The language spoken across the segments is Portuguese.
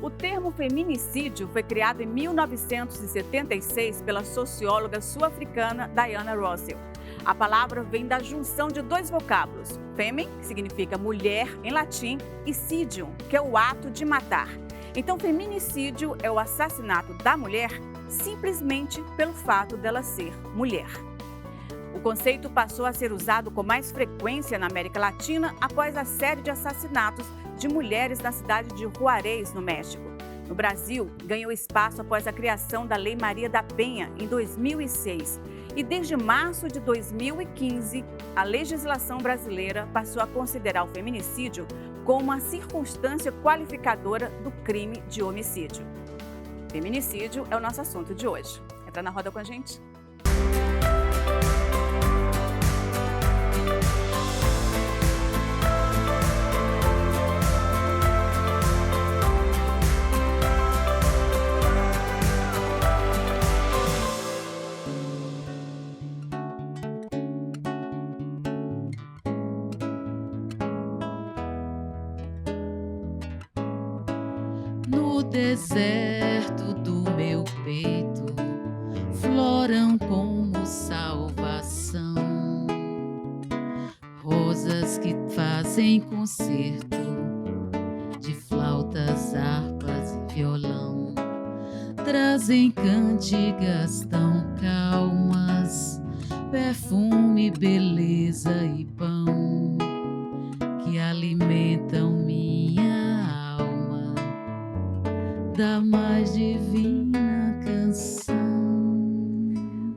O termo feminicídio foi criado em 1976 pela socióloga sul-africana Diana Russell. A palavra vem da junção de dois vocábulos, fêmen, que significa mulher em latim, e sidium, que é o ato de matar. Então, feminicídio é o assassinato da mulher simplesmente pelo fato dela ser mulher. O conceito passou a ser usado com mais frequência na América Latina após a série de assassinatos de mulheres na cidade de Juarez, no México. No Brasil, ganhou espaço após a criação da Lei Maria da Penha, em 2006. E desde março de 2015, a legislação brasileira passou a considerar o feminicídio como uma circunstância qualificadora do crime de homicídio. Feminicídio é o nosso assunto de hoje. Entra na roda com a gente. No deserto do meu peito floram como salvação, rosas que fazem concerto de flautas, harpas e violão, trazem cantigas tão calmas, perfume, beleza e pão que alimentam minha alma da mais divina canção.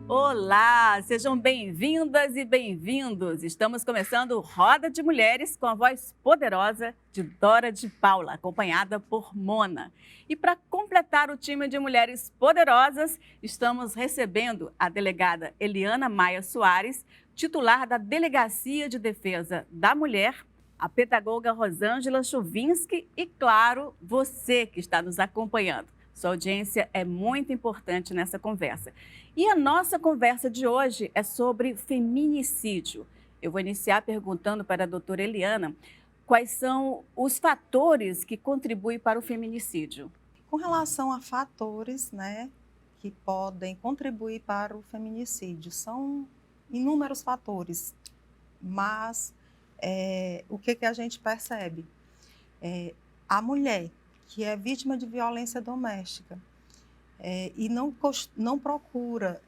Olá, sejam bem-vindas e bem-vindos. Estamos começando Roda de Mulheres com a voz poderosa de Dora de Paula, acompanhada por Mona. E para completar o time de mulheres poderosas, estamos recebendo a delegada Eliana Maia Soares, titular da Delegacia de Defesa da Mulher, a pedagoga Rosângela Chuvinski e, claro, você que está nos acompanhando. Sua audiência é muito importante nessa conversa. E a nossa conversa de hoje é sobre feminicídio. Eu vou iniciar perguntando para a doutora Eliana quais são os fatores que contribuem para o feminicídio. Com relação a fatores, que podem contribuir para o feminicídio, são inúmeros fatores, mas o que a gente percebe? A mulher que é vítima de violência doméstica e não procura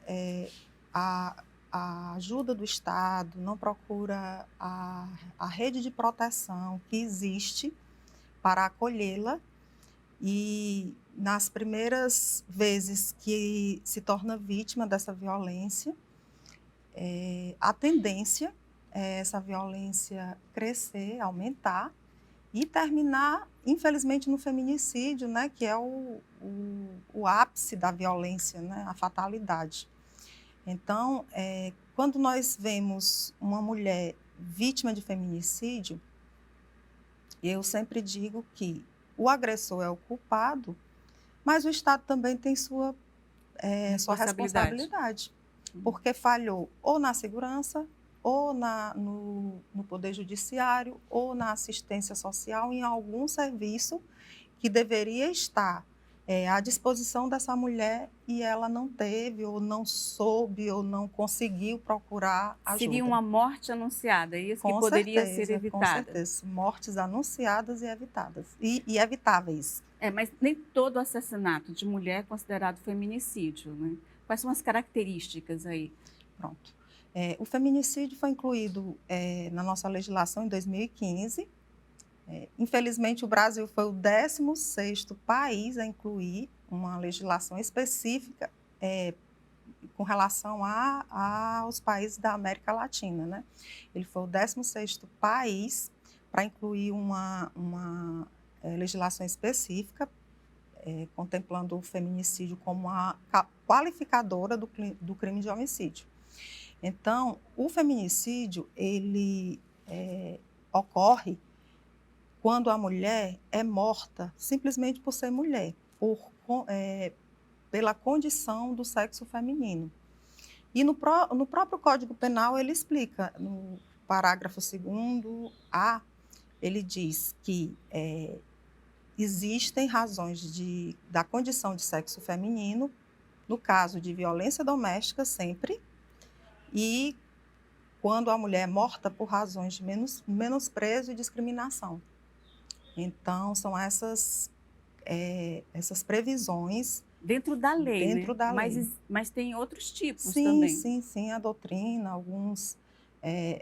a ajuda do Estado, não procura a rede de proteção que existe para acolhê-la, e nas primeiras vezes que se torna vítima dessa violência, a tendência é essa violência crescer, aumentar e terminar, infelizmente, no feminicídio, que é o ápice da violência, a fatalidade. Então, quando nós vemos uma mulher vítima de feminicídio, eu sempre digo que o agressor é o culpado, mas o Estado também tem sua responsabilidade, porque falhou ou na segurança, ou no Poder Judiciário, ou na assistência social, em algum serviço que deveria estar à disposição dessa mulher e ela não teve, ou não soube, ou não conseguiu procurar ajuda. Seria uma morte anunciada, isso que poderia ser evitada. Com certeza, mortes anunciadas e evitadas, e evitáveis. Mas nem todo assassinato de mulher é considerado feminicídio, né? Quais são as características aí? Pronto. O feminicídio foi incluído na nossa legislação em 2015. Infelizmente, o Brasil foi o 16º país a incluir uma legislação específica com relação aos países da América Latina, Ele foi o 16º país para incluir uma legislação específica, contemplando o feminicídio como uma qualificadora do crime de homicídio. Então, o feminicídio, ele ocorre quando a mulher é morta simplesmente por ser mulher, pela condição do sexo feminino. E no próprio Código Penal, ele explica, no parágrafo 2º A, ele diz que existem razões da condição de sexo feminino, no caso de violência doméstica sempre, e quando a mulher é morta por razões de menosprezo e discriminação. Então, são essas previsões dentro da lei, dentro né? da lei. Mas tem outros tipos Sim, também. sim, a doutrina, alguns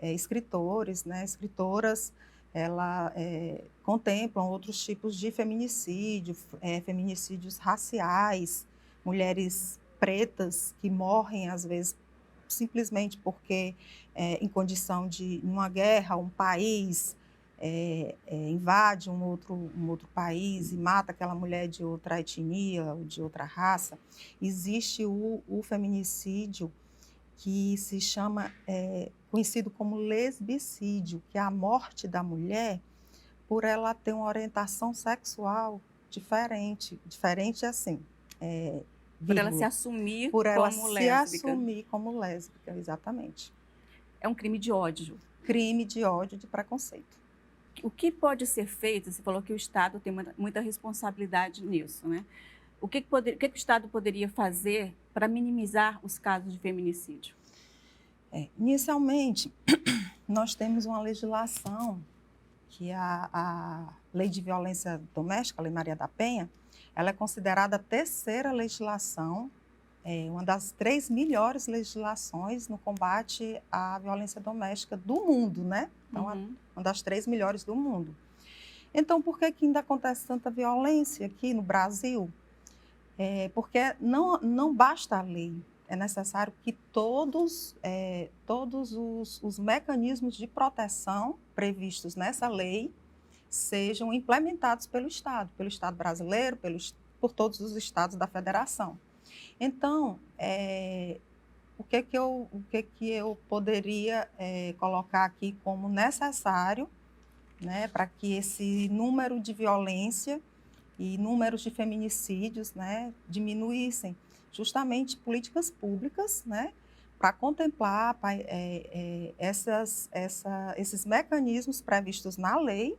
escritores, né, escritoras, contemplam outros tipos de feminicídio, feminicídios raciais, mulheres pretas que morrem, às vezes, simplesmente porque, em condição de uma guerra, um país invade um outro país e mata aquela mulher de outra etnia ou de outra raça. Existe o feminicídio que se chama, conhecido como lesbicídio, que é a morte da mulher por ela ter uma orientação sexual diferente assim, por ela se assumir por ela como se lésbica. assumir como lésbica, exatamente. É um crime de ódio. Crime de ódio, de preconceito. O que pode ser feito? Você falou que o Estado tem muita responsabilidade nisso, né? O que o Estado poderia fazer para minimizar os casos de feminicídio? Inicialmente, nós temos uma legislação que a Lei de Violência Doméstica, a Lei Maria da Penha, ela é considerada a terceira legislação, uma das 3 melhores legislações no combate à violência doméstica do mundo, né? Então, uma das 3 melhores do mundo. Então, por que ainda acontece tanta violência aqui no Brasil? Porque não basta a lei, é necessário que todos os mecanismos de proteção previstos nessa lei sejam implementados pelo Estado brasileiro, por todos os estados da federação. Então, o que eu poderia colocar aqui como necessário, né, para que esse número de violência e números de feminicídios, né, diminuíssem? Justamente políticas públicas, né, para contemplar esses mecanismos previstos na lei,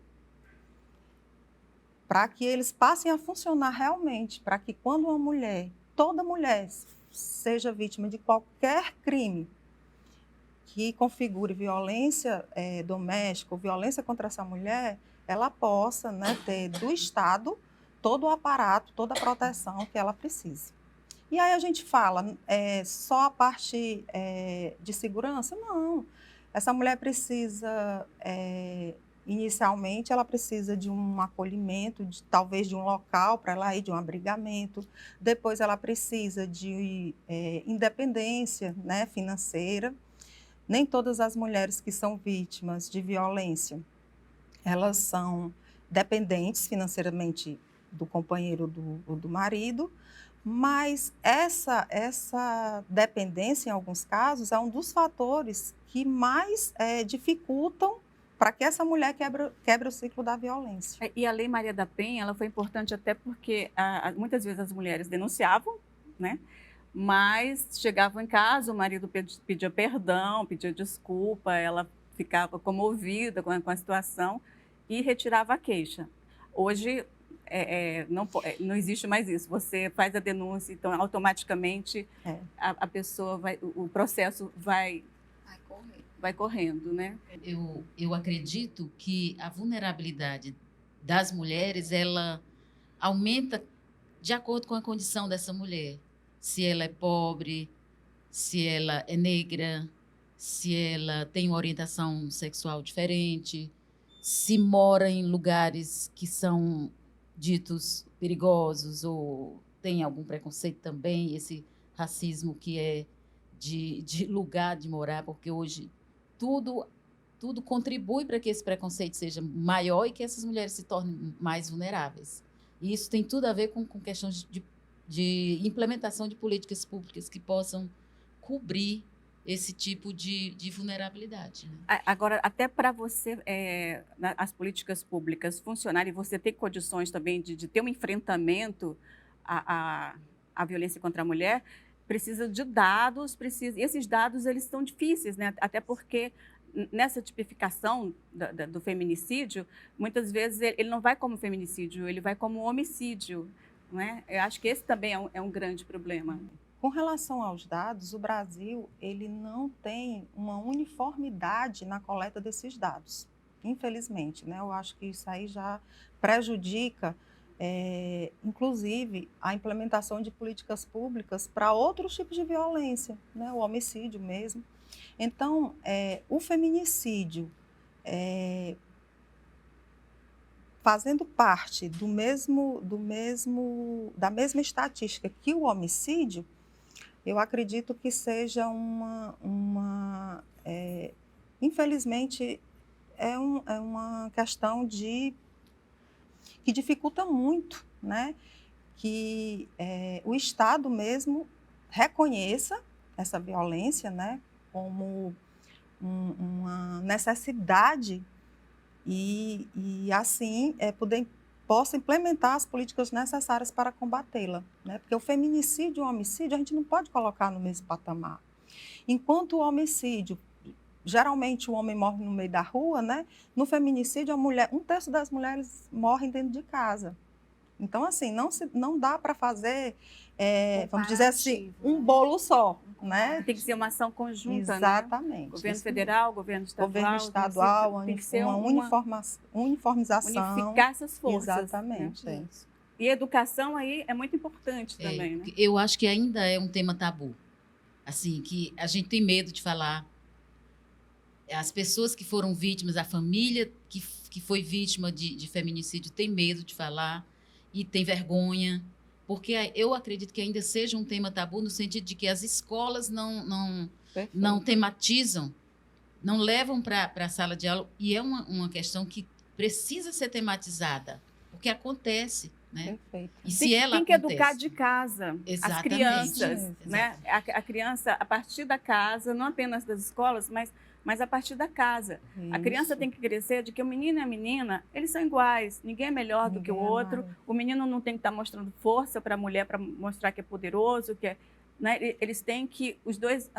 para que eles passem a funcionar realmente, para que quando uma mulher, toda mulher, seja vítima de qualquer crime que configure violência doméstica ou violência contra essa mulher, ela possa, né, ter do Estado todo o aparato, toda a proteção que ela precisa. E aí a gente fala, só a parte de segurança? Não. Essa mulher precisa, inicialmente, ela precisa de um acolhimento, talvez de um local para ela ir, de um abrigamento. Depois ela precisa de independência, né, financeira. Nem todas as mulheres que são vítimas de violência, elas são dependentes financeiramente do companheiro ou do marido, mas essa dependência, em alguns casos, é um dos fatores que mais dificultam para que essa mulher quebre o ciclo da violência. E a Lei Maria da Penha, ela foi importante até porque muitas vezes as mulheres denunciavam, né? Mas chegavam em casa, o marido pedia perdão, pedia desculpa, ela ficava comovida com a situação e retirava a queixa. Hoje, não existe mais isso. Você faz a denúncia, então automaticamente a pessoa o processo vai correndo, né? Eu acredito que a vulnerabilidade das mulheres, ela aumenta de acordo com a condição dessa mulher. Se ela é pobre, se ela é negra, se ela tem uma orientação sexual diferente, se mora em lugares que são ditos perigosos ou tem algum preconceito também, esse racismo que é de lugar de morar, porque hoje tudo contribui para que esse preconceito seja maior e que essas mulheres se tornem mais vulneráveis. E isso tem tudo a ver com questões de implementação de políticas públicas que possam cobrir esse tipo de vulnerabilidade. Né? Agora, até para você, as políticas públicas funcionarem, você ter condições também de ter um enfrentamento à violência contra a mulher, precisa de dados, e esses dados eles são difíceis, né? Até porque nessa tipificação do feminicídio, muitas vezes ele não vai como feminicídio, ele vai como homicídio, né? Eu acho que esse também é um grande problema. Com relação aos dados, o Brasil ele não tem uma uniformidade na coleta desses dados, infelizmente, né? Eu acho que isso aí já prejudica, inclusive, a implementação de políticas públicas para outros tipos de violência, né? O homicídio mesmo. Então, o feminicídio, fazendo parte da mesma estatística que o homicídio, eu acredito que seja infelizmente, é uma questão que dificulta muito, né? Que o Estado mesmo reconheça essa violência, né? Como uma necessidade e assim, possa implementar as políticas necessárias para combatê-la, né? Porque o feminicídio e o homicídio a gente não pode colocar no mesmo patamar. Enquanto o homicídio, geralmente o homem morre no meio da rua, né? No feminicídio, um terço das mulheres morrem dentro de casa. Então, assim, não dá para fazer, vamos dizer assim, um bolo só, né? Tem que ser uma ação conjunta, exatamente, né? Governo federal, governo estadual, tem que ser uma uniformização. Unificar essas forças. Exatamente. Né? E a educação aí é muito importante também, né? Eu acho que ainda é um tema tabu. Assim, que a gente tem medo de falar. As pessoas que foram vítimas, a família que foi vítima de feminicídio tem medo de falar e tem vergonha, porque eu acredito que ainda seja um tema tabu no sentido de que as escolas não tematizam, não levam para a sala de aula, e é uma questão que precisa ser tematizada, porque acontece, né? Perfeito. E se ela tem que educar de casa, exatamente, as crianças, né? A criança, a partir da casa, não apenas das escolas, mas a partir da casa. Isso. A criança tem que crescer de que o menino e a menina, eles são iguais, ninguém é melhor do que o outro. O menino não tem que estar mostrando força para a mulher, para mostrar que é poderoso, né? Eles têm que, os dois,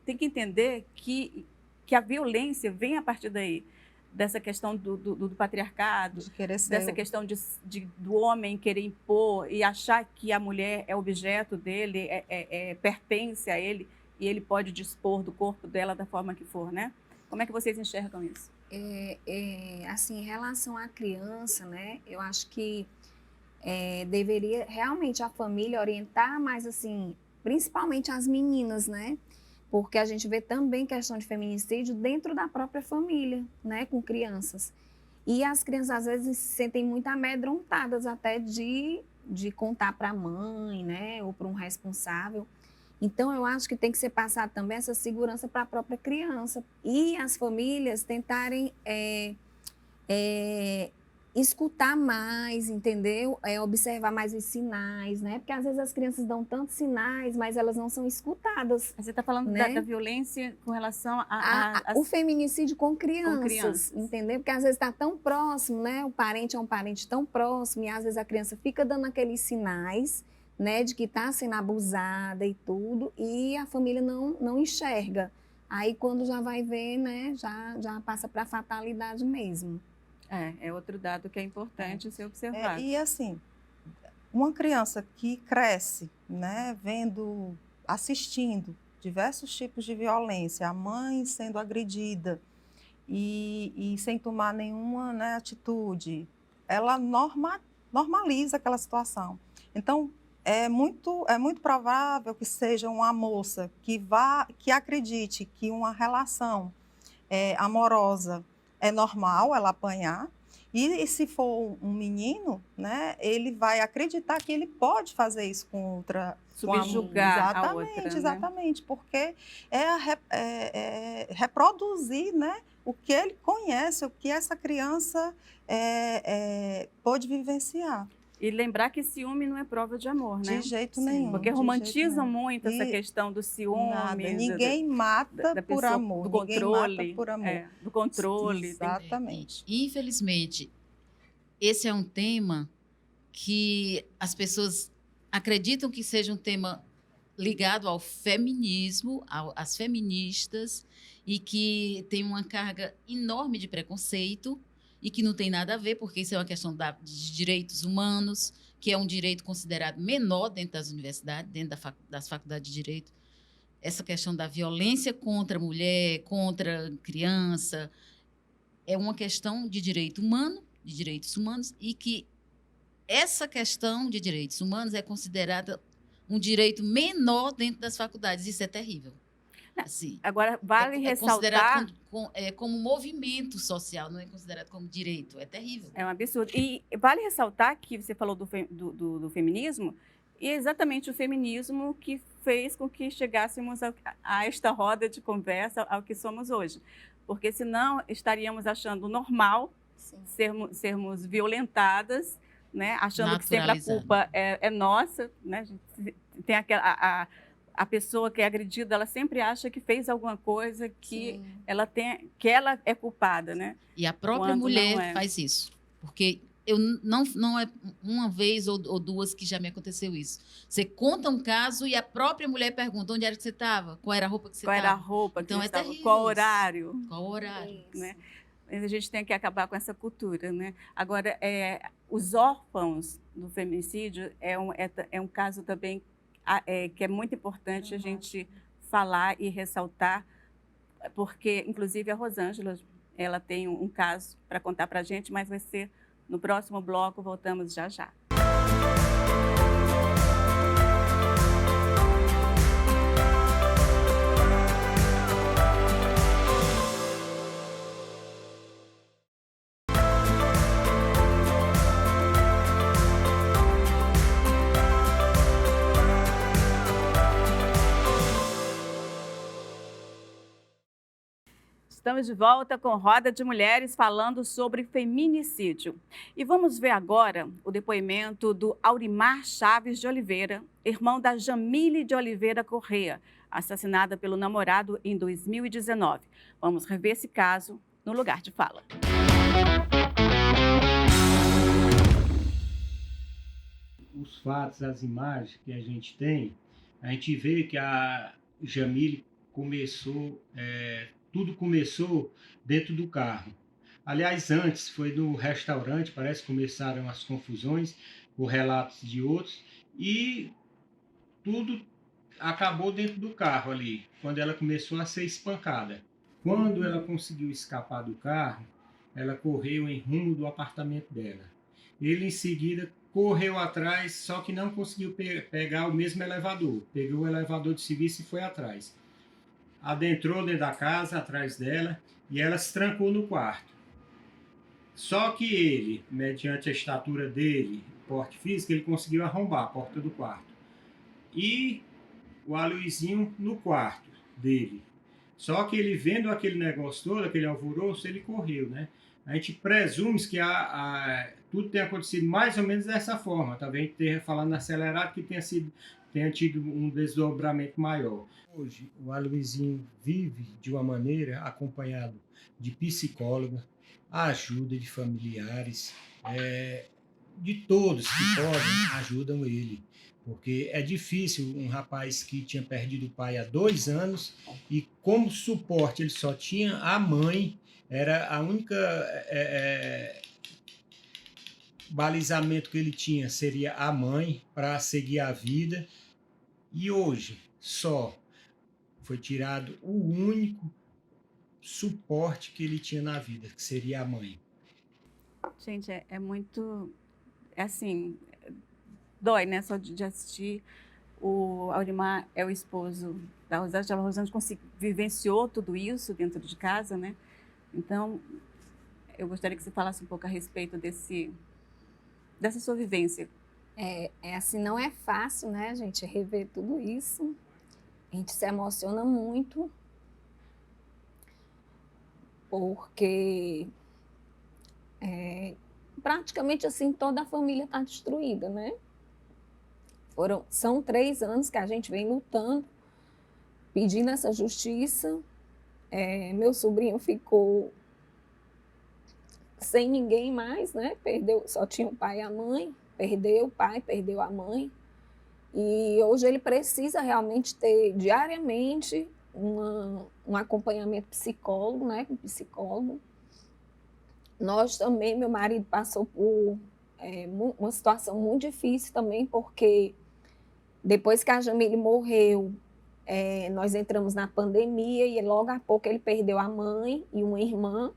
têm que entender que a violência vem a partir daí, dessa questão do patriarcado, dessa questão do homem querer impor e achar que a mulher é objeto dele, pertence a ele, e ele pode dispor do corpo dela da forma que for, né? Como é que vocês enxergam isso? Assim, em relação à criança, né? Eu acho que deveria realmente a família orientar, mas assim, principalmente as meninas, né? Porque a gente vê também questão de feminicídio dentro da própria família, né? Com crianças. E as crianças às vezes se sentem muito amedrontadas até de contar para a mãe, né? Ou para um responsável. Então, eu acho que tem que ser passado também essa segurança para a própria criança. E as famílias tentarem escutar mais, entendeu? Observar mais os sinais, né? Porque às vezes as crianças dão tantos sinais, mas elas não são escutadas. Você está falando, né? da violência com relação o feminicídio com crianças, entendeu? Porque às vezes está tão próximo, né? O parente é um parente tão próximo e às vezes a criança fica dando aqueles sinais, né, de que está sendo abusada e tudo, e a família não enxerga. Aí, quando já vai ver, né, já passa para a fatalidade mesmo. É outro dado que é importante ser observado. E assim, uma criança que cresce, né, assistindo diversos tipos de violência, a mãe sendo agredida e sem tomar nenhuma, né, atitude, ela normaliza aquela situação. Então, é muito provável que seja uma moça que acredite que uma relação amorosa é normal ela apanhar, e se for um menino, né, ele vai acreditar que ele pode fazer isso com outra... Subjugar a outra, né? Exatamente, porque reproduzir, né, o que ele conhece, o que essa criança pode vivenciar. E lembrar que ciúme não é prova de amor, né? De jeito nenhum. Porque romantizam muito essa questão do ciúme. Ninguém mata por amor. Do controle. Ninguém mata por amor. Do controle. Exatamente. Infelizmente, esse é um tema que as pessoas acreditam que seja um tema ligado ao feminismo, às feministas, e que tem uma carga enorme de preconceito e que não tem nada a ver, porque isso é uma questão de direitos humanos, que é um direito considerado menor dentro das universidades, dentro das faculdades de direito. Essa questão da violência contra a mulher, contra a criança, é uma questão de direito humano, de direitos humanos, e que essa questão de direitos humanos é considerada um direito menor dentro das faculdades. Isso é terrível. Assim, Agora, vale ressaltar... considerado como movimento social, não é considerado como direito. É terrível. É um absurdo. E vale ressaltar que você falou do feminismo, e é exatamente o feminismo que fez com que chegássemos a esta roda de conversa, ao que somos hoje. Porque senão estaríamos achando normal sermos violentadas, né? Achando que sempre a culpa é nossa. Né? A gente tem a pessoa que é agredida, ela sempre acha que fez alguma coisa que ela é culpada, né? E a própria mulher faz isso. Porque não é uma vez ou duas que já me aconteceu isso. Você conta um caso e a própria mulher pergunta onde era que você estava, qual era a roupa que você estava. Qual era a roupa que então você estava, terrível. Qual horário. Qual horário. Né? A gente tem que acabar com essa cultura, né? Agora, os órfãos do feminicídio é um caso também que é muito importante a gente falar e ressaltar, porque, inclusive, a Rosângela, ela tem um caso para contar para a gente, mas vai ser no próximo bloco. Voltamos já já. Estamos de volta com Roda de Mulheres falando sobre feminicídio. E vamos ver agora o depoimento do Aurimar Chaves de Oliveira, irmão da Jamile de Oliveira Corrêa, assassinada pelo namorado em 2019. Vamos rever esse caso no Lugar de Fala. Os fatos, as imagens que a gente tem, a gente vê que a Jamile começou... Tudo começou dentro do carro. Aliás, antes foi no restaurante, parece que começaram as confusões, por relatos de outros, e tudo acabou dentro do carro ali, quando ela começou a ser espancada. Quando ela conseguiu escapar do carro, ela correu em rumo do apartamento dela. Ele, em seguida, correu atrás, só que não conseguiu pegar o mesmo elevador. Pegou o elevador de serviço e foi atrás. Adentrou dentro da casa, atrás dela, e ela se trancou no quarto. Só que ele, mediante a estatura dele, porte físico, ele conseguiu arrombar a porta do quarto. E o Aloizinho no quarto dele. Só que ele, vendo aquele negócio todo, aquele alvoroço, ele correu, né? A gente presume que tudo tenha acontecido mais ou menos dessa forma. Talvez tenha falando acelerado que tenha tido um desdobramento maior. Hoje, o Aloizinho vive de uma maneira acompanhado de psicóloga, ajuda de familiares, de todos que podem, ajudam ele. Porque é difícil um rapaz que tinha perdido o pai há 2 anos e como suporte ele só tinha a mãe, era a única balizamento que ele tinha, seria a mãe para seguir a vida. E hoje só foi tirado o único suporte que ele tinha na vida, que seria a mãe. Gente, é muito, assim, dói, né, só de assistir. O Aurimar é o esposo da Rosângela. A Rosângela vivenciou tudo isso dentro de casa, né? Então, eu gostaria que você falasse um pouco a respeito dessa sua vivência. Assim, não é fácil, né, gente, rever tudo isso. A gente se emociona muito, porque praticamente assim toda a família está destruída, né? São 3 anos que a gente vem lutando, pedindo essa justiça. Meu sobrinho ficou sem ninguém mais, né? Só tinha o pai e a mãe, perdeu o pai, perdeu a mãe. E hoje ele precisa realmente ter diariamente um acompanhamento psicólogo, né, com psicólogo. Nós também, meu marido passou por uma situação muito difícil também, porque depois que a Jamile morreu, nós entramos na pandemia e logo a pouco ele perdeu a mãe e uma irmã.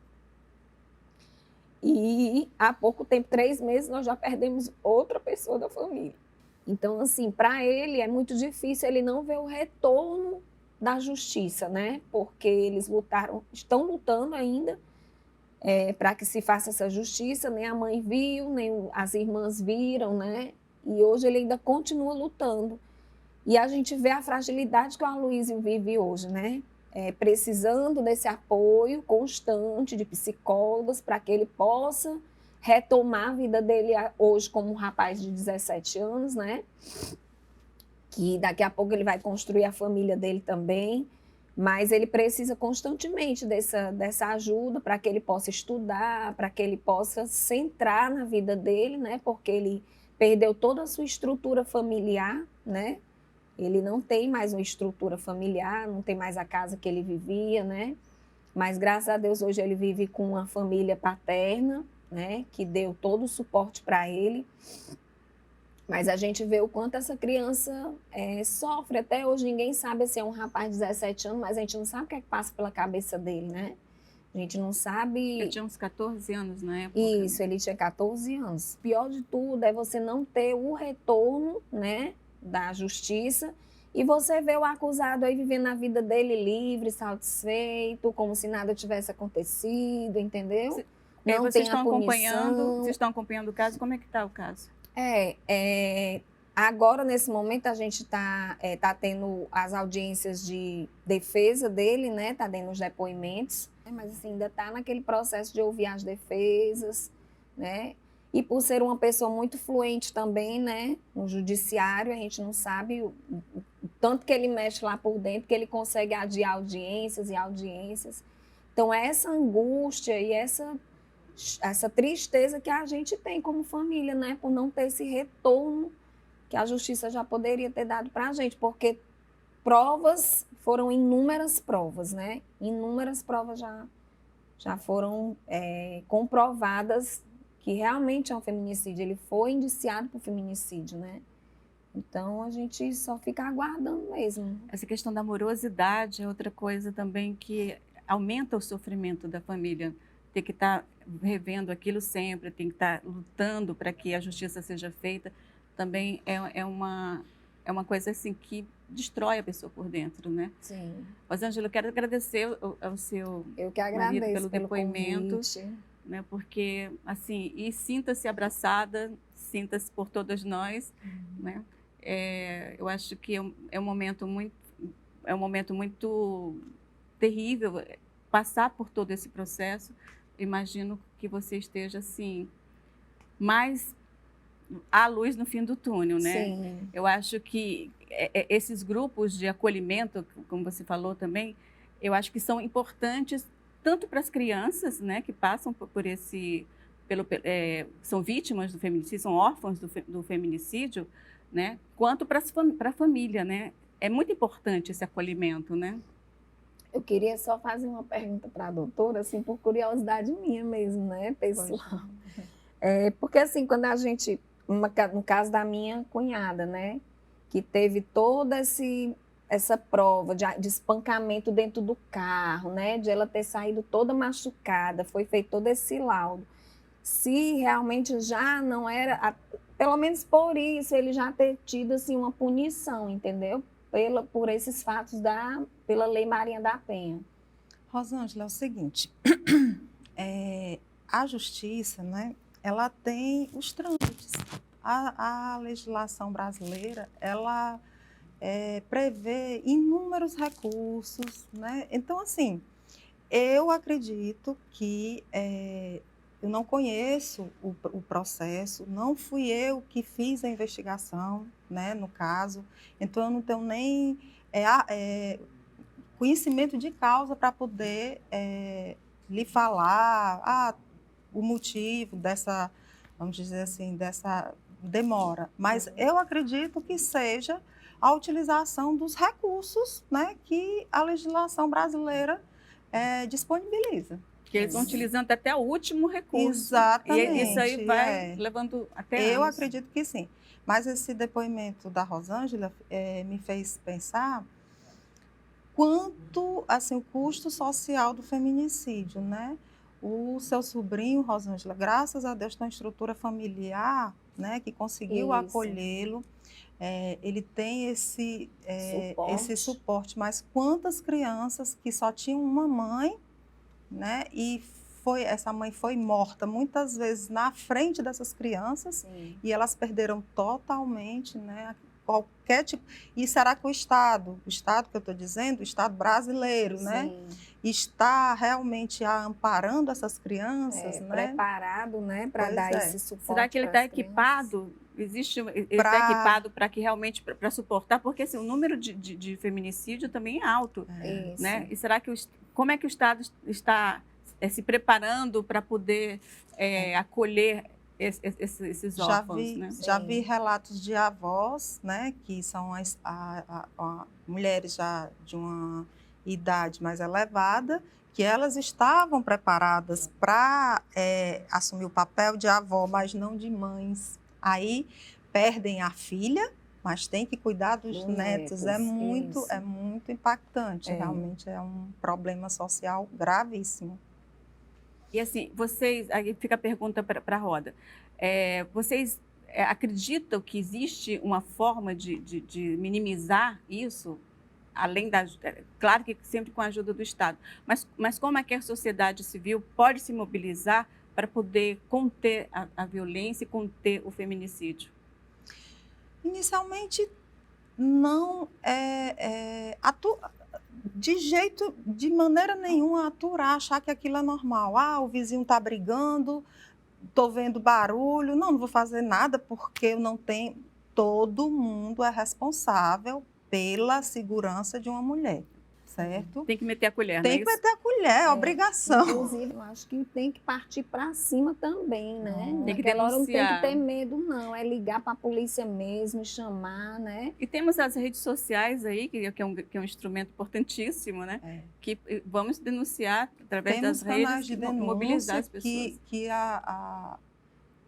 E há pouco tempo, 3 meses, nós já perdemos outra pessoa da família. Então, assim, para ele é muito difícil, ele não vê o retorno da justiça, né? Porque eles estão lutando ainda para que se faça essa justiça, nem a mãe viu, nem as irmãs viram, né? E hoje ele ainda continua lutando. E a gente vê a fragilidade que o Aloysio vive hoje, né? Precisando desse apoio constante de psicólogos para que ele possa retomar a vida dele hoje como um rapaz de 17 anos, né? Que daqui a pouco ele vai construir a família dele também, mas ele precisa constantemente dessa ajuda para que ele possa estudar, para que ele possa centrar na vida dele, né? Porque ele perdeu toda a sua estrutura familiar, né? Ele não tem mais uma estrutura familiar, não tem mais a casa que ele vivia, né? Mas, graças a Deus, hoje ele vive com uma família paterna, né? Que deu todo o suporte para ele. Mas a gente vê o quanto essa criança sofre. Até hoje ninguém sabe se é um rapaz de 17 anos, mas a gente não sabe o que é que passa pela cabeça dele, né? A gente não sabe... Ele tinha uns 14 anos na época. Isso, ele tinha 14 anos. O pior de tudo é você não ter o retorno, né, da justiça, e você vê o acusado aí vivendo a vida dele livre, satisfeito, como se nada tivesse acontecido, entendeu? Não vocês tem a punição. Vocês estão acompanhando o caso? Como é que está o caso? Agora, nesse momento, a gente tá tendo as audiências de defesa dele, né? Tá dando os depoimentos, mas assim, ainda tá naquele processo de ouvir as defesas, né? E por ser uma pessoa muito fluente também, né? No judiciário, a gente não sabe o tanto que ele mexe lá por dentro, que ele consegue adiar audiências e audiências. Então, essa angústia e essa tristeza que a gente tem como família, né? Por não ter esse retorno que a justiça já poderia ter dado para a gente, porque foram inúmeras provas, né? Inúmeras provas já foram comprovadas que realmente é um feminicídio. Ele foi indiciado por feminicídio, né? Então, a gente só fica aguardando mesmo. Essa questão da morosidade é outra coisa também que aumenta o sofrimento da família. Tem que estar revendo aquilo sempre, tem que estar lutando para que a justiça seja feita. Também é uma coisa assim que destrói a pessoa por dentro, né? Sim. Rosângela, eu quero agradecer ao seu marido pelo depoimento, né? Porque assim, e sinta-se abraçada, sinta-se por todas nós, né? Eu acho que é um momento muito terrível passar por todo esse processo. Imagino que você esteja assim mais à luz no fim do túnel, né? Sim. Eu acho que esses grupos de acolhimento, como você falou também, eu acho que são importantes tanto para as crianças, né, que passam por esse, são vítimas do feminicídio, são órfãos do feminicídio, né, quanto para a família, né? É muito importante esse acolhimento, né? Eu queria só fazer uma pergunta para a doutora, assim, por curiosidade minha mesmo, né, pessoal? Porque, assim, quando a gente, no caso da minha cunhada, né, que teve toda essa prova de espancamento dentro do carro, né, de ela ter saído toda machucada, foi feito todo esse laudo. Se realmente já não era, pelo menos por isso, ele já ter tido, assim, uma punição, entendeu? Por esses fatos pela Lei Maria da Penha. Rosângela, é o seguinte, a justiça, né, ela tem os trâmites. A legislação brasileira, ela prevê inúmeros recursos, né? Então, assim, eu acredito que eu não conheço o processo, não fui eu que fiz a investigação, né, no caso, então eu não tenho nem conhecimento de causa para poder lhe falar o motivo dessa, vamos dizer assim, dessa demora. Mas eu acredito que seja a utilização dos recursos, né, que a legislação brasileira disponibiliza. Que eles vão utilizando até o último recurso. Exatamente. E isso aí vai levando até Eu anos. acredito que sim. Mas esse depoimento da Rosângela me fez pensar quanto, assim, o custo social do feminicídio, né? O seu sobrinho, Rosângela, graças a Deus, tem uma estrutura familiar, né, que conseguiu acolhê-lo. Ele tem esse suporte, mas quantas crianças que só tinham uma mãe, né, e essa mãe foi morta muitas vezes na frente dessas crianças. Sim. E elas perderam totalmente, né, qualquer tipo. E será que o Estado que eu estou dizendo, o Estado brasileiro, né, está realmente amparando essas crianças, né? Preparado, né, para dar esse suporte? Será que ele está equipado? Ele está equipado para que realmente para suportar? Porque assim, o número de feminicídio também é alto, né? E será que como é que o Estado está se preparando para poder acolher esses órfãos, né? Já vi relatos de avós, né, que são mulheres já de uma idade mais elevada, que elas estavam preparadas para assumir o papel de avó, mas não de mães. Aí perdem a filha, mas tem que cuidar dos netos. É muito impactante. Realmente é um problema social gravíssimo. E assim, aí fica a pergunta para a roda. Vocês acreditam que existe uma forma de minimizar isso? Além claro que sempre com a ajuda do Estado, mas como é que a sociedade civil pode se mobilizar para poder conter a violência e conter o feminicídio? Inicialmente, não de maneira nenhuma aturar, achar que aquilo é normal. O vizinho está brigando, estou vendo barulho, não vou fazer nada porque eu não tenho. Todo mundo é responsável pela segurança de uma mulher, certo? Tem que meter a colher, Tem que meter a colher, é obrigação. Inclusive, eu acho que tem que partir para cima também, né? Tem que Naquela hora não tem denunciar. que ter medo, não. É ligar para a polícia mesmo, chamar, né? E temos as redes sociais aí, que é um instrumento importantíssimo, né? Que vamos denunciar através das redes, de mobilizar as pessoas. Que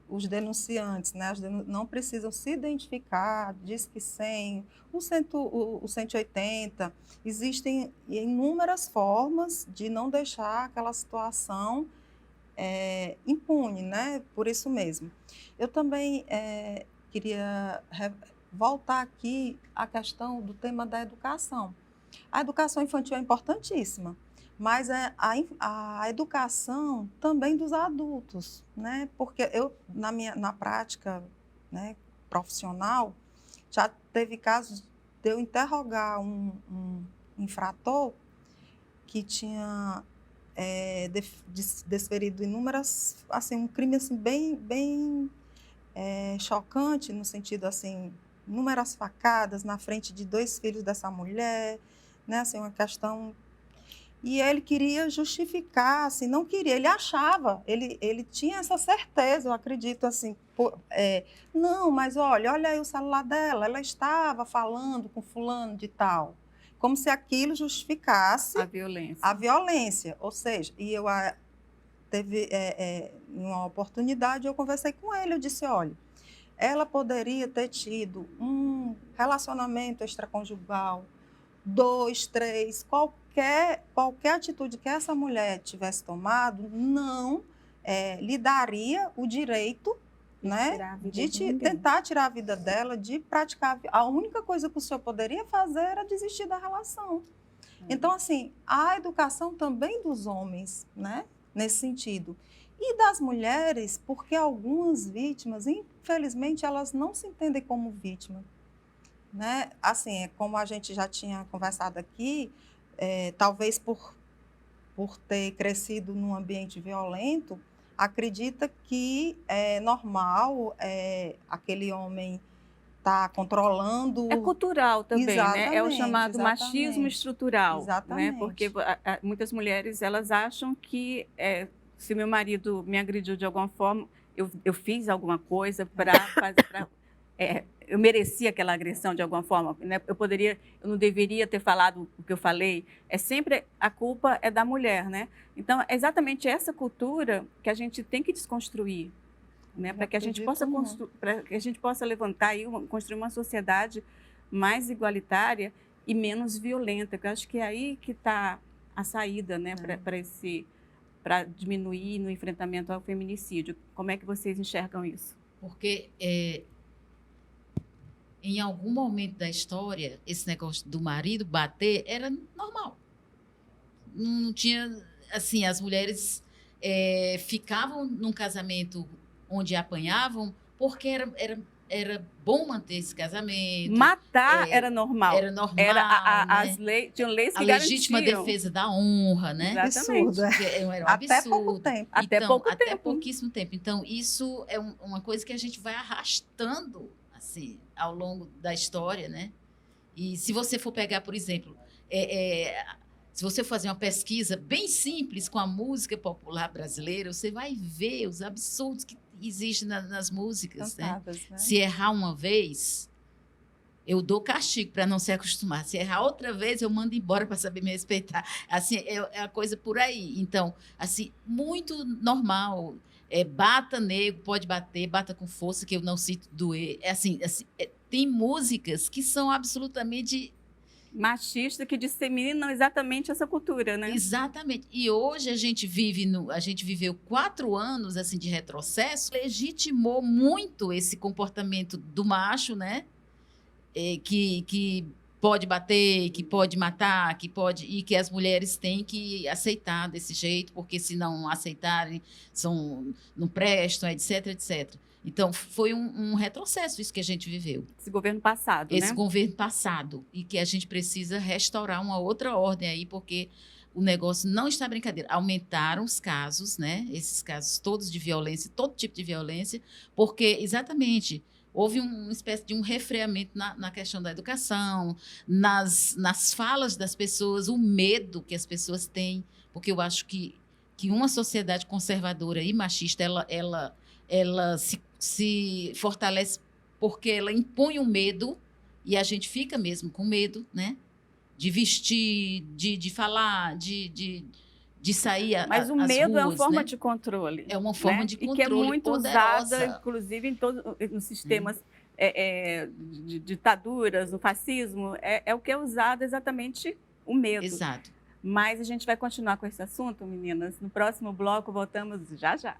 os denunciantes, né, não precisam se identificar, diz que 100, o 180. Existem inúmeras formas de não deixar aquela situação impune, né? Por isso mesmo. Eu também queria voltar aqui à questão do tema da educação. A educação infantil é importantíssima, mas a educação também dos adultos, né? Porque eu, na prática, né, profissional, já teve casos de eu interrogar um infrator que tinha desferido inúmeras, assim, um crime assim, bem chocante, no sentido assim, inúmeras facadas na frente de 2 filhos dessa mulher, né? Assim, uma questão. E ele queria justificar, assim, não queria, ele achava, ele tinha essa certeza, eu acredito, assim, não, mas olha aí o celular dela, ela estava falando com fulano de tal, como se aquilo justificasse a violência. Ou seja, e eu teve uma oportunidade, eu conversei com ele, eu disse, olha, ela poderia ter tido um relacionamento extraconjugal, 2, 3, qualquer atitude que essa mulher tivesse tomado, não lhe daria o direito, né, de tentar tirar a vida dela, de praticar. A única coisa que o senhor poderia fazer era desistir da relação. Então, assim, a educação também dos homens, né, nesse sentido. E das mulheres, porque algumas vítimas, infelizmente, elas não se entendem como vítima. Né? Assim, como a gente já tinha conversado aqui, talvez por ter crescido num ambiente violento, acredita que é normal aquele homem estar controlando. É cultural também, né? É o chamado machismo estrutural. Exatamente. Né? Porque muitas mulheres elas acham que se meu marido me agrediu de alguma forma, eu fiz alguma coisa para eu merecia aquela agressão de alguma forma, né? Eu não deveria ter falado o que eu falei. Sempre a culpa é da mulher, né? Então, é exatamente essa cultura que a gente tem que desconstruir, né? Para que a gente possa levantar e construir uma sociedade mais igualitária e menos violenta. Que eu acho que é aí que está a saída, né? Para diminuir no enfrentamento ao feminicídio. Como é que vocês enxergam isso? Porque em algum momento da história, esse negócio do marido bater era normal. Não tinha, assim, as mulheres ficavam num casamento onde apanhavam porque era bom manter esse casamento. Matar era normal. Era normal, né? Tinham leis que a legítima garantiam. defesa da honra, né? Exatamente. Absurdo, Era um Até absurdo. pouco tempo. Até pouquíssimo tempo. Então, isso é uma coisa que a gente vai arrastando assim, ao longo da história, né? E se você for pegar, por exemplo, se você fazer uma pesquisa bem simples com a música popular brasileira, você vai ver os absurdos que existem nas músicas. Cantadas, né? Se errar uma vez, eu dou castigo para não se acostumar. Se errar outra vez, eu mando embora para saber me respeitar. Assim, é a coisa por aí. Então, assim, muito normal. Bata nego, pode bater, bata com força, que eu não sinto doer. Tem músicas que são absolutamente machistas, que disseminam exatamente essa cultura, né? Exatamente. E hoje a gente viveu 4 anos assim de retrocesso, legitimou muito esse comportamento do macho, né? Que pode bater, que pode matar, e que as mulheres têm que aceitar desse jeito, porque se não aceitarem, não prestam, etc, etc. Então, foi um retrocesso isso que a gente viveu. Esse governo passado, né? Esse governo passado. E que a gente precisa restaurar uma outra ordem aí, porque o negócio não está brincadeira. Aumentaram os casos, né? Esses casos todos de violência, todo tipo de violência, porque, exatamente, houve uma espécie de um refreamento na questão da educação, nas falas das pessoas, o medo que as pessoas têm, porque eu acho que uma sociedade conservadora e machista, ela se fortalece porque ela impõe um medo, e a gente fica mesmo com medo, né? De vestir, de falar, de sair Mas o medo ruas, é uma forma, né, de controle. É uma forma, né, de controle. E que é muito poderosa. Usada, inclusive, nos sistemas de ditaduras, no fascismo. É o que é usado exatamente o medo. Exato. Mas a gente vai continuar com esse assunto, meninas. No próximo bloco, voltamos já já.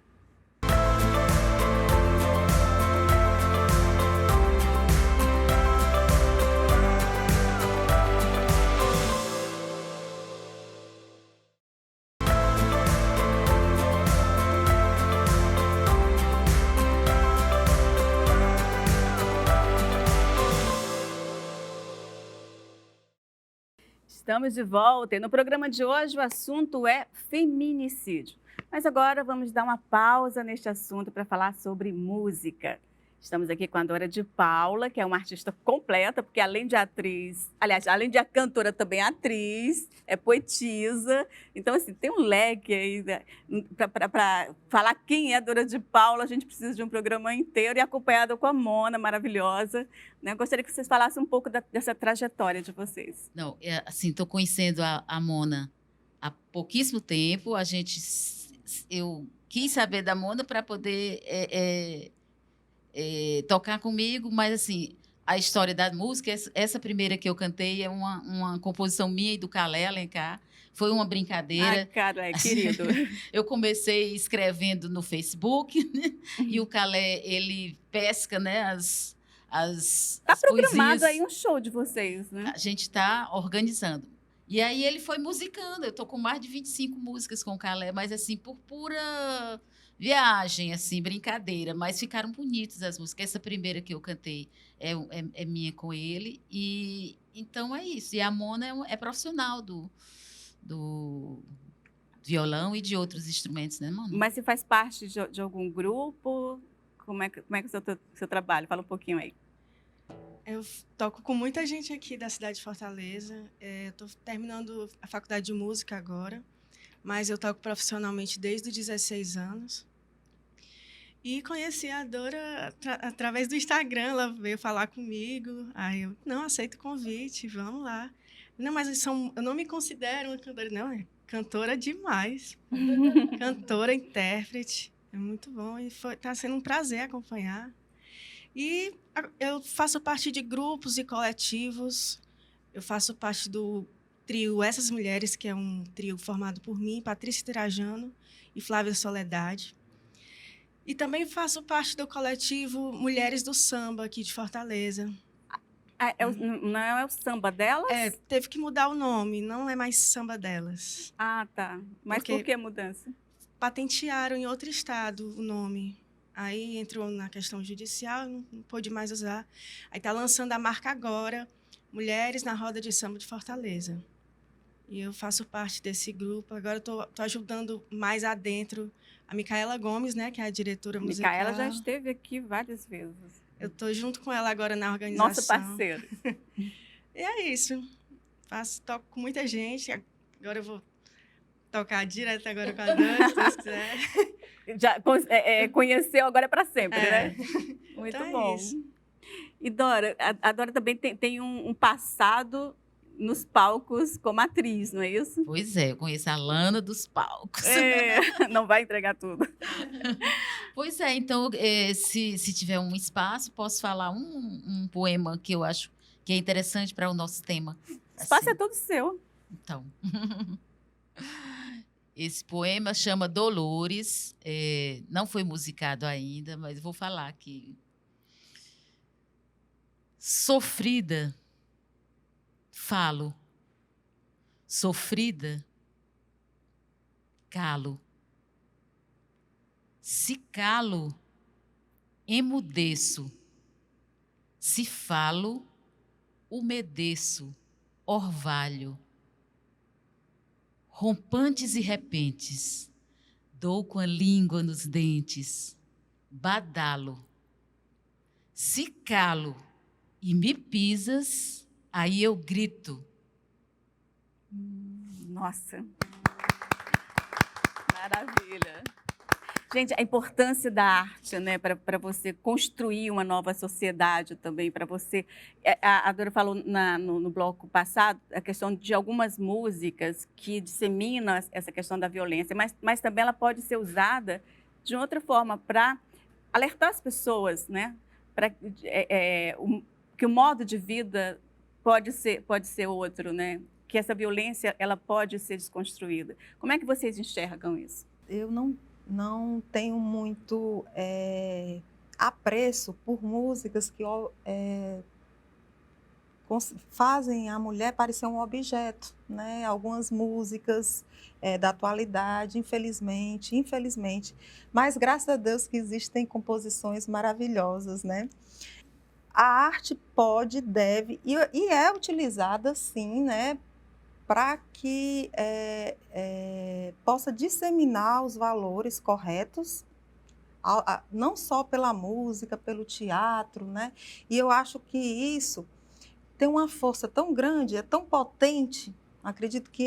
Estamos de volta e no programa de hoje o assunto é feminicídio. Mas agora vamos dar uma pausa neste assunto para falar sobre música. Estamos aqui com a Dora de Paula, que é uma artista completa, porque além de atriz, aliás, além de cantora, também é atriz, é poetisa. Então, assim, tem um leque aí, né? Para falar quem é a Dora de Paula, a gente precisa de um programa inteiro, e acompanhada com a Mona, maravilhosa, né? Gostaria que vocês falassem um pouco dessa trajetória de vocês. Não, assim, estou conhecendo a Mona há pouquíssimo tempo. Eu quis saber da Mona para poder tocar comigo, mas assim, a história da música, essa primeira que eu cantei é uma composição minha e do Calé Alencar. Foi uma brincadeira. Ai, cara, querido. Eu comecei escrevendo no Facebook, né? E o Calé, ele pesca, né, as programado poesias. Aí um show de vocês, né? A gente está organizando. E aí ele foi musicando. Eu estou com mais de 25 músicas com o Calé, mas assim, por pura viagem, assim, brincadeira. Mas ficaram bonitas as músicas. Essa primeira que eu cantei é minha com ele. E então é isso. E a Mona é profissional do violão e de outros instrumentos, né, Mona? Mas você faz parte de algum grupo? Como é que é o seu trabalho? Fala um pouquinho aí. Eu toco com muita gente aqui da cidade de Fortaleza. Estou terminando a faculdade de música agora, mas eu toco profissionalmente desde os 16 anos. E conheci a Dora através do Instagram, ela veio falar comigo. Aí eu, não, aceito o convite, vamos lá. Não, mas eu não me considero uma cantora. Não, é cantora demais. Cantora, intérprete. É muito bom e tá sendo um prazer acompanhar. E eu faço parte de grupos e coletivos. Eu faço parte do trio Essas Mulheres, que é um trio formado por mim, Patrícia Trajano e Flávia Soledade. E também faço parte do coletivo Mulheres do Samba, aqui de Fortaleza. Não é o samba delas? Teve que mudar o nome, não é mais Samba Delas. Ah, tá. Mas por que a mudança? Patentearam em outro estado o nome. Aí entrou na questão judicial, não pôde mais usar. Aí está lançando a marca agora, Mulheres na Roda de Samba de Fortaleza. E eu faço parte desse grupo. Agora estou ajudando mais adentro a Micaela Gomes, né, que é a diretora musical. Micaela já esteve aqui várias vezes. Eu estou junto com ela agora na organização. Nossa parceira. E é isso. Toco com muita gente. Agora eu vou tocar direto agora com a Dani, se Deus quiser. Já conheceu, agora é para sempre, né? Muito então bom. É isso. E Dora, a Dora também tem um passado nos palcos como atriz, não é isso? Pois é, eu conheço a Lana dos palcos. Não vai entregar tudo. Pois é, então, se tiver um espaço, posso falar um poema que eu acho que é interessante para o nosso tema. O espaço é todo seu. Então, esse poema chama Dolores, não foi musicado ainda, mas vou falar aqui. Sofrida, falo. Sofrida, calo. Se calo, emudeço. Se falo, umedeço, orvalho. Rompantes e repentes, dou com a língua nos dentes, badalo. Se calo e me pisas, aí eu grito. Nossa. Maravilha. Gente, a importância da arte, né, para você construir uma nova sociedade também, para você... A Dora falou no bloco passado a questão de algumas músicas que disseminam essa questão da violência, mas também ela pode ser usada de outra forma para alertar as pessoas, né, que o modo de vida pode ser outro, né, que essa violência ela pode ser desconstruída. Como é que vocês enxergam isso? Eu não tenho muito apreço por músicas que fazem a mulher parecer um objeto, né? Algumas músicas da atualidade, infelizmente, mas graças a Deus que existem composições maravilhosas, né? A arte pode, deve e é utilizada, sim, né? Para que possa disseminar os valores corretos, não só pela música, pelo teatro, né? E eu acho que isso tem uma força tão grande, é tão potente, acredito que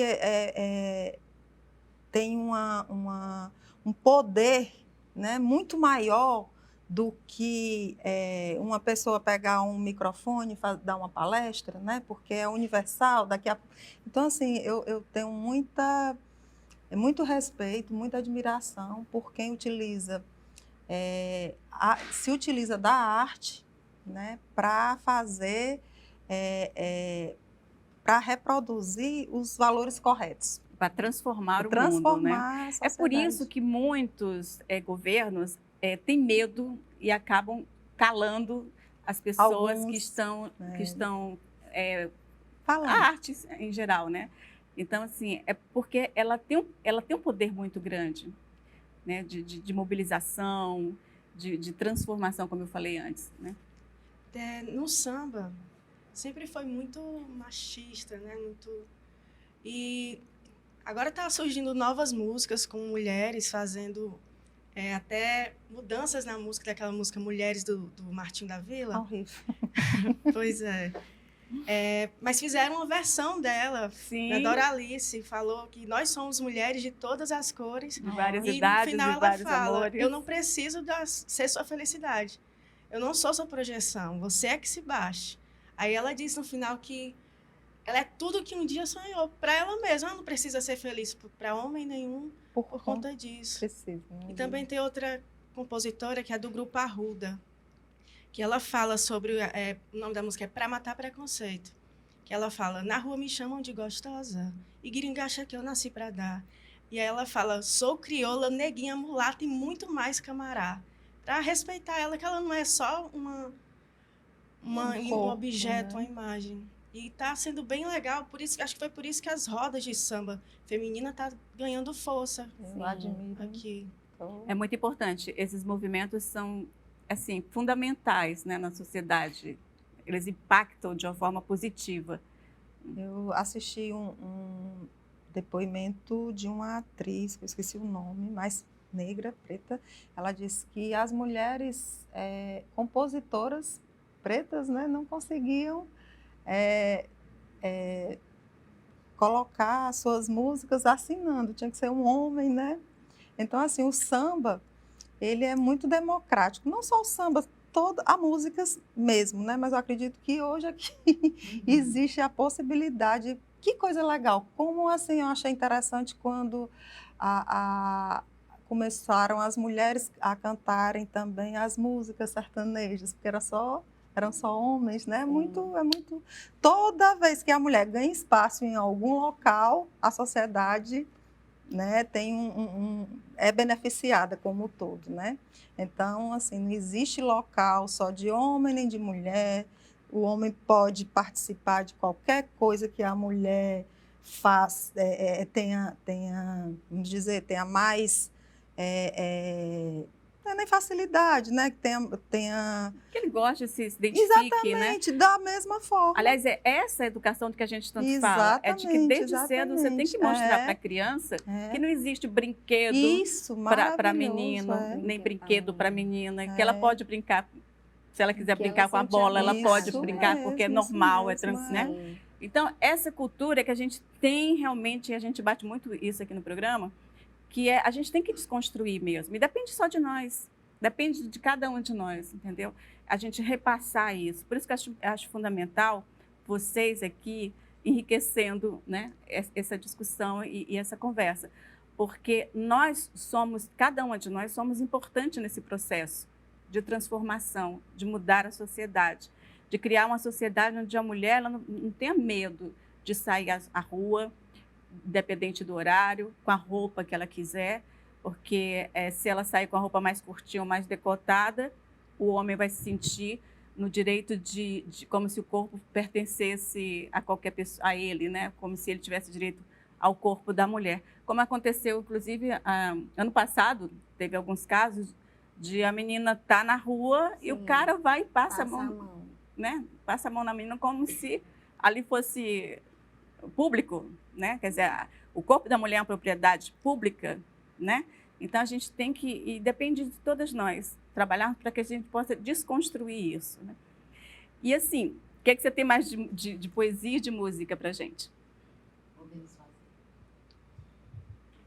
tem um poder, né, muito maior do que uma pessoa pegar um microfone e dar uma palestra, né? Porque é universal. Então, assim, eu tenho muito respeito, muita admiração por quem se utiliza da arte, né? Para fazer, para reproduzir os valores corretos. Para transformar o mundo, né? É por isso que muitos governos têm medo e acabam calando as pessoas que estão falando. A arte em geral, né? Então, assim, é porque ela tem um poder muito grande, né? De mobilização, de transformação, como eu falei antes, né? No samba, sempre foi muito machista, né? E agora está surgindo novas músicas com mulheres fazendo até mudanças na música, daquela música Mulheres do Martinho da Vila. Horrível. Pois é. Mas fizeram uma versão dela. Sim. A Doralice falou que nós somos mulheres de todas as cores. De várias E idades, no final de ela vários fala, amores. eu não preciso ser sua felicidade. Eu não sou sua projeção, você é que se baixe. Aí ela diz no final que ela é tudo que um dia sonhou para ela mesma. Ela não precisa ser feliz para homem nenhum por conta disso. Precisa, né? E também tem outra compositora que é do grupo Arruda, que ela fala sobre, o nome da música é Pra Matar Preconceito, que ela fala, na rua me chamam de gostosa, e gringa acha que eu nasci pra dar. E aí ela fala, sou crioula, neguinha, mulata e muito mais camará. Pra respeitar ela, que ela não é só um objeto, né? uma imagem. E tá sendo bem legal, por isso, acho que foi por isso que as rodas de samba feminina tá ganhando força Eu admiro. aqui. É muito importante. Esses movimentos são, assim, fundamentais, né, na sociedade. Eles impactam de uma forma positiva. Eu assisti um depoimento de uma atriz, que eu esqueci o nome, mas negra, preta. Ela disse que as mulheres compositoras pretas, né, não conseguiam colocar suas músicas assinando. Tinha que ser um homem, né? Então, assim, o samba, ele é muito democrático. Não só o samba, toda a música mesmo, né? Mas eu acredito que hoje aqui existe a possibilidade. Que coisa legal. Como, assim, eu achei interessante quando começaram as mulheres a cantarem também as músicas sertanejas, porque eram só homens, né? É muito. Toda vez que a mulher ganha espaço em algum local, a sociedade, né, é beneficiada como um todo, né? Então, assim, não existe local só de homem nem de mulher. O homem pode participar de qualquer coisa que a mulher faz, vamos dizer, tenha mais, não é nem facilidade, né? Que tenha... Que ele goste, se identifique, Exatamente, né? da mesma forma. Aliás, é essa educação que a gente tanto fala. É de que desde cedo você tem que mostrar para a criança que não existe brinquedo para menino, nem brinquedo para menina, que ela pode brincar, se ela quiser brincar com a bola, ela pode brincar porque é normal, né? Então, essa cultura que a gente tem realmente, a gente bate muito isso aqui no programa, que a gente tem que desconstruir mesmo. E depende só de nós, depende de cada um de nós, entendeu? A gente repassar isso. Por isso que eu acho fundamental vocês aqui enriquecendo, né, essa discussão e essa conversa. Porque cada uma de nós somos importante nesse processo de transformação, de mudar a sociedade, de criar uma sociedade onde a mulher ela não tenha medo de sair à rua, independente do horário, com a roupa que ela quiser, porque se ela sair com a roupa mais curtinha ou mais decotada, o homem vai se sentir no direito de como se o corpo pertencesse a qualquer pessoa, a ele, né? Como se ele tivesse direito ao corpo da mulher. Como aconteceu, inclusive, ano passado, teve alguns casos de a menina estar na rua e o cara vai e passa a mão, né? Passa a mão na menina como se ali fosse público, né? Quer dizer, o corpo da mulher é uma propriedade pública, né? Então a gente tem que, e depende de todas nós, trabalhar para que a gente possa desconstruir isso, né? E assim, o que você tem mais de poesia e de música para a gente?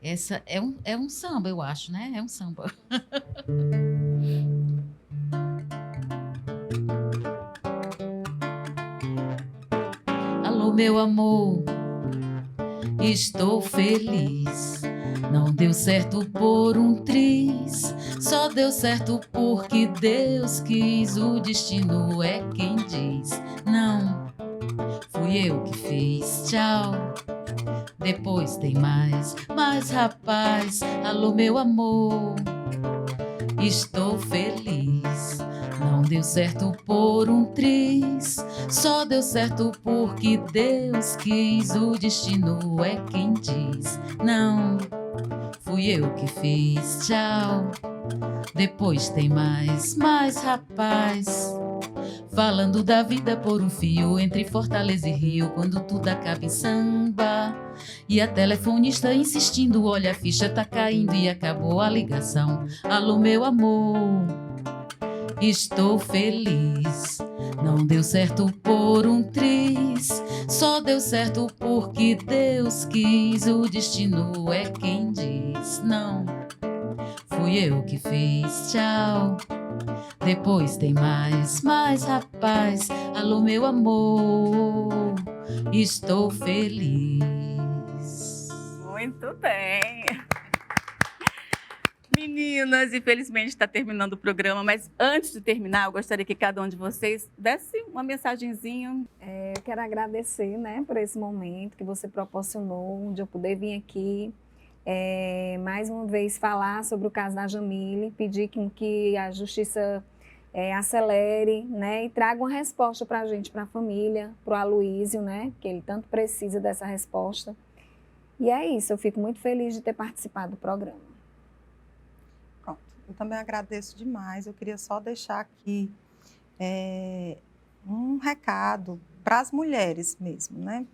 Essa é um samba, eu acho, né? É um samba. Alô, meu amor, estou feliz. Não deu certo por um triz, só deu certo porque Deus quis. O destino é quem diz. Não, fui eu que fiz. Tchau. Depois tem mais rapaz. Alô, meu amor, estou feliz. Não deu certo por um triz, só deu certo porque Deus quis. O destino é quem diz. Não, fui eu que fiz. Tchau. Depois tem mais rapaz. Falando da vida por um fio entre Fortaleza e Rio, quando tudo acaba em samba. E a telefonista insistindo, olha a ficha tá caindo e acabou a ligação. Alô, meu amor, estou feliz. Não deu certo por um triz, Só deu certo porque Deus quis. O destino é quem diz não. Fui eu que fiz, tchau. Depois tem mais rapaz. Alô, meu amor, estou feliz. Muito bem. Meninas, infelizmente está terminando o programa, mas antes de terminar, eu gostaria que cada um de vocês desse uma mensagenzinha. Eu quero agradecer, né, por esse momento que você proporcionou, de eu poder vir aqui, mais uma vez falar sobre o caso da Jamile, pedir que a justiça acelere, né, e traga uma resposta para a gente, para a família, para o Aloísio, né, que ele tanto precisa dessa resposta. E é isso, eu fico muito feliz de ter participado do programa. Pronto, eu também agradeço demais. Eu queria só deixar aqui um recado para as mulheres mesmo, né?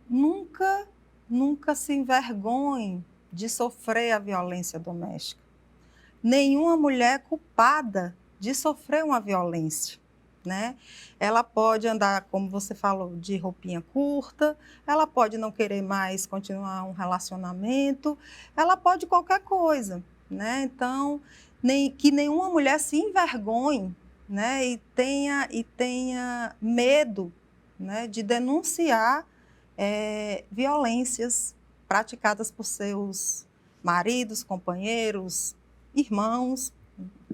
Nunca se envergonhe de sofrer a violência doméstica. Nenhuma mulher é culpada de sofrer uma violência, né? Ela pode andar, como você falou, de roupinha curta, ela pode não querer mais continuar um relacionamento, ela pode qualquer coisa, né? Então, que nenhuma mulher se envergonhe, né? E tenha medo, né, de denunciar violências praticadas por seus maridos, companheiros, irmãos,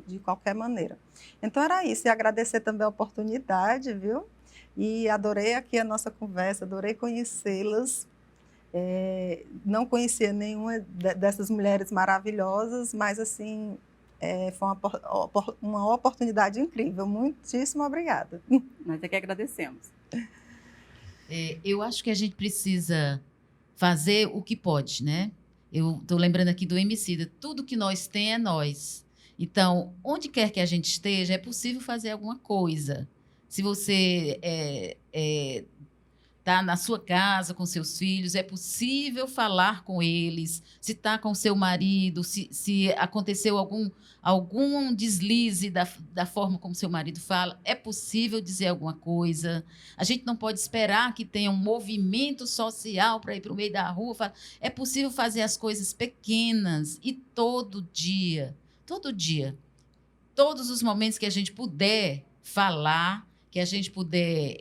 de qualquer maneira. Então era isso, e agradecer também a oportunidade, viu? E adorei aqui a nossa conversa, adorei conhecê-las. Não conhecia nenhuma dessas mulheres maravilhosas, mas assim, foi uma oportunidade incrível. Muitíssimo obrigada. Nós é que agradecemos. Eu acho que a gente precisa fazer o que pode, né? Eu estou lembrando aqui do Emicida, tudo que nós temos é nós. Então, onde quer que a gente esteja, é possível fazer alguma coisa. Se você está na sua casa com seus filhos, é possível falar com eles. Se está com seu marido, se aconteceu algum deslize da forma como seu marido fala, é possível dizer alguma coisa. A gente não pode esperar que tenha um movimento social para ir para o meio da rua. É possível fazer as coisas pequenas e todo dia, todos os momentos que a gente puder falar, que a gente puder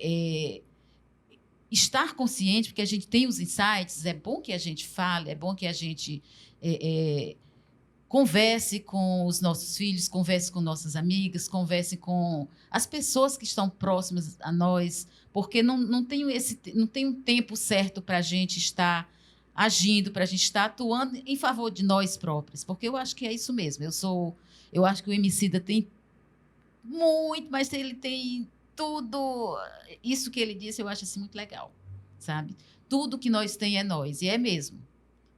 estar consciente, porque a gente tem os insights, é bom que a gente fale, é bom que a gente converse com os nossos filhos, converse com nossas amigas, converse com as pessoas que estão próximas a nós, porque não tem um tempo certo para a gente estar agindo, para a gente estar atuando em favor de nós próprios, porque eu acho que é isso mesmo. Eu acho que o Emicida tem muito, mas ele tem tudo isso que ele disse, eu acho assim muito legal, sabe? Tudo que nós tem é nós, e é mesmo.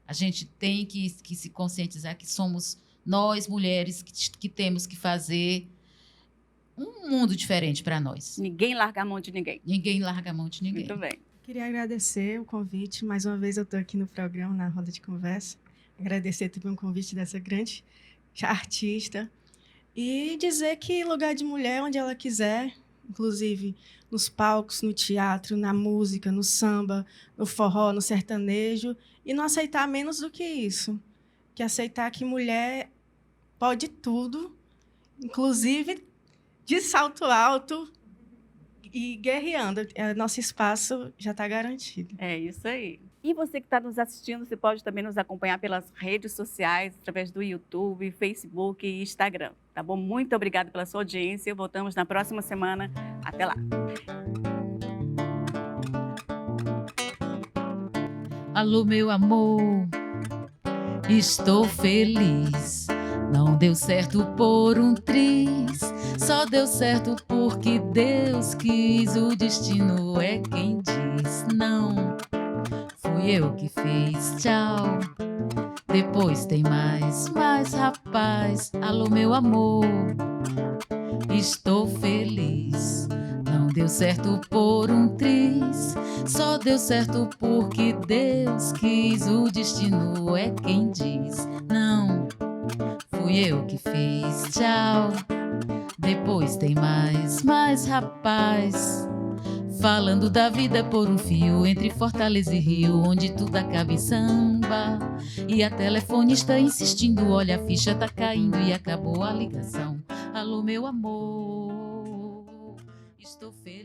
A gente tem que se conscientizar que somos nós, mulheres, que temos que fazer um mundo diferente para nós. Ninguém larga a mão de ninguém. Ninguém larga a mão de ninguém. Muito bem. Queria agradecer o convite. Mais uma vez eu estou aqui no programa, na roda de conversa. Agradecer também o convite dessa grande artista. E dizer que lugar de mulher, onde ela quiser, inclusive nos palcos, no teatro, na música, no samba, no forró, no sertanejo, e não aceitar menos do que isso. Que aceitar que mulher pode tudo, inclusive de salto alto e guerreando. Nosso espaço já está garantido. É isso aí. E você que está nos assistindo, você pode também nos acompanhar pelas redes sociais, através do YouTube, Facebook e Instagram. Tá bom? Muito obrigada pela sua audiência. Voltamos na próxima semana. Até lá. Alô, meu amor, estou feliz. Não deu certo por um triz, só deu certo porque Deus quis. O destino é quem diz não. Fui eu que fiz, tchau. Depois tem mais rapaz. Alô, meu amor, estou feliz. Não deu certo por um triz, só deu certo porque Deus quis. O destino é quem diz não. Fui eu que fiz, tchau. Depois tem mais rapaz. falando da vida por um fio, entre Fortaleza e Rio, onde tudo acaba em samba. E a telefonista insistindo, olha, a ficha tá caindo e acabou a ligação. Alô, meu amor, estou feliz.